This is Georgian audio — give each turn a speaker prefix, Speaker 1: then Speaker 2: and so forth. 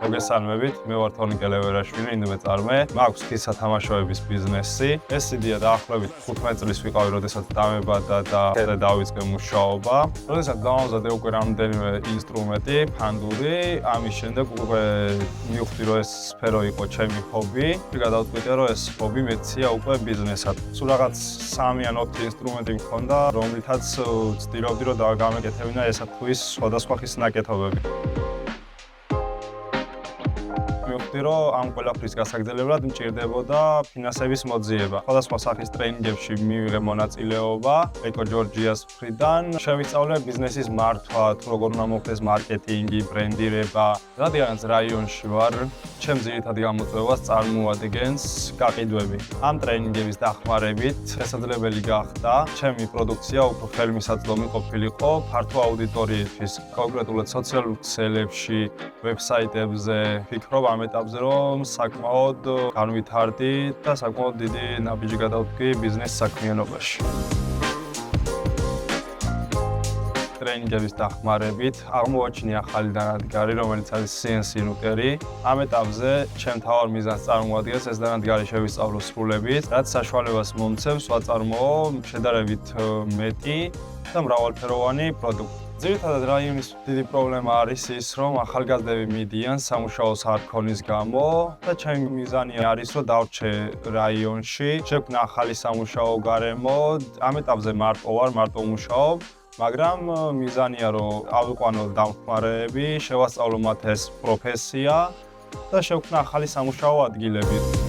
Speaker 1: მოგესალმებით, მე ვარ თონი კელევერაშვილი, ინდომეწარმე. მაქვს ხის სათამაშოების ბიზნესი. ეს იდეა დაახლოებით 15 წლის ვიყავი, როდესაც დამებადა და დავიწყე მუშაობა. როდესაც დავამზადე უკვე რამდენიმე ინსტრუმენტი, ფანდური, ამის შემდეგ უკვე მივხვდი, რომ ეს სფერო იყო ჩემი ჰობი. გადავწყვიტე, რომ ეს ჰობი მეცია უკვე ბიზნესად. სულ რაღაც 3 ან 4 ინსტრუმენტი მქონდა, რომლითაც ვცდილობდი, რომ გავამეკეთებინა ესა თუ ის სხვადასხვა ხის ნაკეთობები. მივხვდი, რომ ამ ყველაფრის გასაგრძელებლად მჭირდებოდა ფინანსების მოძიება. სხვადასხვა სახის ტრენინგებში მივიღე მონაწილეობა ეკო ჯორჯიას მხრიდან. შევისწავლე ბიზნესის მართვა, თუ როგორ უნდა მოხდეს მარკეტინგი, ბრენდირება. რადგანაც რაიონში ვარ, ჩემ ძირითად გამოწვევას წარმოადგენს გაყიდვები. ამ ტრენინგების დახმარებით შესაძლებელი გახდა ჩემი პროდუქცია უფრო ხელმისაწვდომი ყოფილიყო ფართო აუდიტორიისთვის, კონკრეტულად სოციალურ ქსელებში, ვებსაიტებზე. ვფიქრობ ამ ეტაპზე, რომ საკმაოდ განვითარდი და საკმაოდ დიდი ნაბიჯი გადავდგი ბიზნეს საქმიანობაში. ტრენინგების დახმარებით აღმოვაჩინე ახალი დანადგარი, რომელიც არის CNC რუტერი. ამ ეტაპზე ჩემ მთავარ მიზანს წარმოადგენს ეს დანადგარი შევისწავლო სრულებით, რაც საშუალებას მომცემს ვაწარმოო შედარებით მეტი და მრავალფეროვანი პროდუქტი. ძირითადად რაიონის დიდი პრობლემა არის ის, რომ ახალგაზრდები მიდიან სამუშაოს არ ქონის გამო და ჩემი მიზანი არის, რომ დავრჩე რაიონში, შექმნა ახალი სამუშაო გარემო. ამ ეტაპზე მარტო ვარ, მარტო ვმუშაობ, მაგრამ მიზანია, რომ ავიყვანო დამხმარეები, შევასწავლო მათ ეს პროფესია და შევქმნა ახალი სამუშაო ადგილები.